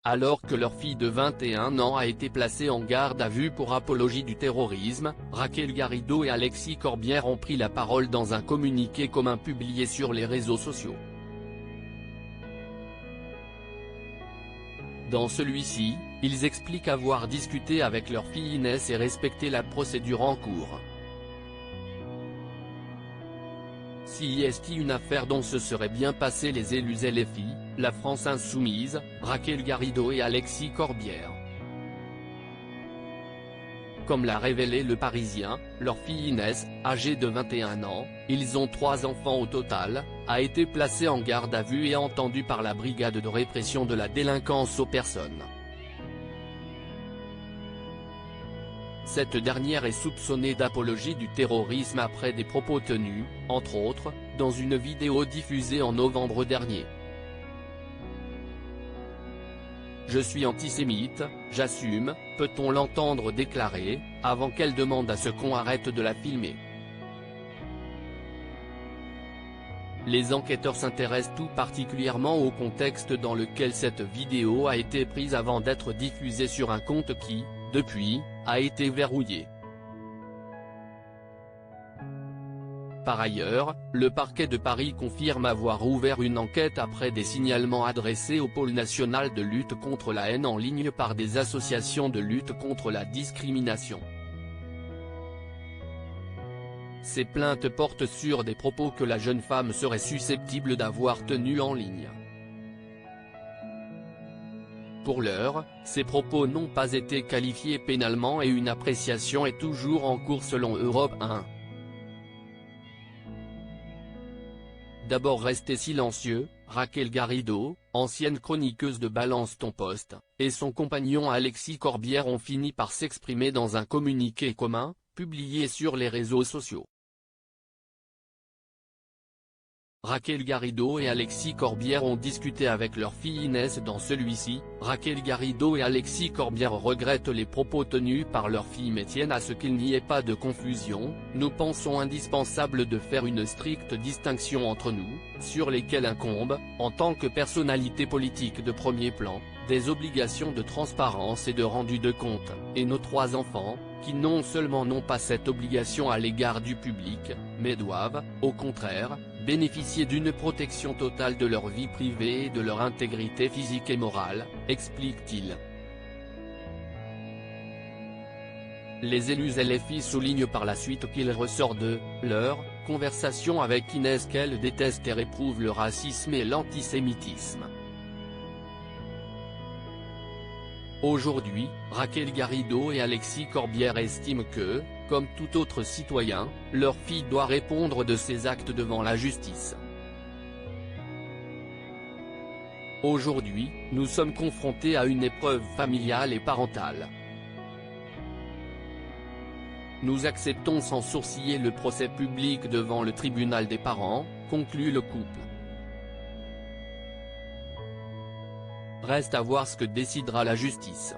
Alors que leur fille de 21 ans a été placée en garde à vue pour apologie du terrorisme, Raquel Garrido et Alexis Corbière ont pris la parole dans un communiqué commun publié sur les réseaux sociaux. Dans celui-ci, ils expliquent avoir discuté avec leur fille Inès et respecté la procédure en cours. Si est une affaire dont se seraient bien passés les élus LFI, la France Insoumise, Raquel Garrido et Alexis Corbière. Comme l'a révélé Le Parisien, leur fille Inès, âgée de 21 ans, ils ont 3 enfants au total, a été placée en garde à vue et entendue par la brigade de répression de la délinquance aux personnes. Cette dernière est soupçonnée d'apologie du terrorisme après des propos tenus, entre autres, dans une vidéo diffusée en novembre dernier. « Je suis antisémite, j'assume », peut-on l'entendre déclarer, avant qu'elle demande à ce qu'on arrête de la filmer. Les enquêteurs s'intéressent tout particulièrement au contexte dans lequel cette vidéo a été prise avant d'être diffusée sur un compte qui, depuis, a été verrouillé. Par ailleurs, le parquet de Paris confirme avoir ouvert une enquête après des signalements adressés au pôle national de lutte contre la haine en ligne par des associations de lutte contre la discrimination. Ces plaintes portent sur des propos que la jeune femme serait susceptible d'avoir tenus en ligne. Pour l'heure, ces propos n'ont pas été qualifiés pénalement et une appréciation est toujours en cours selon Europe 1. D'abord restée silencieux, Raquel Garrido, ancienne chroniqueuse de Balance ton poste, et son compagnon Alexis Corbière ont fini par s'exprimer dans un communiqué commun, publié sur les réseaux sociaux. Raquel Garrido et Alexis Corbière ont discuté avec leur fille Inès. Dans celui-ci, Raquel Garrido et Alexis Corbière regrettent les propos tenus par leur fille mais tiennent à ce qu'il n'y ait pas de confusion. Nous pensons indispensable de faire une stricte distinction entre nous, sur lesquelles incombent, en tant que personnalité politique de premier plan, des obligations de transparence et de rendu de compte, et nos 3 enfants, qui non seulement n'ont pas cette obligation à l'égard du public, mais doivent, au contraire, bénéficier d'une protection totale de leur vie privée et de leur intégrité physique et morale, explique-t-il. Les élus LFI soulignent par la suite qu'il ressort de leur conversation avec Inès qu'elle déteste et réprouve le racisme et l'antisémitisme. Aujourd'hui, Raquel Garrido et Alexis Corbière estiment que, comme tout autre citoyen, leur fille doit répondre de ses actes devant la justice. Aujourd'hui, nous sommes confrontés à une épreuve familiale et parentale. Nous acceptons sans sourciller le procès public devant le tribunal des parents, conclut le couple. Reste à voir ce que décidera la justice.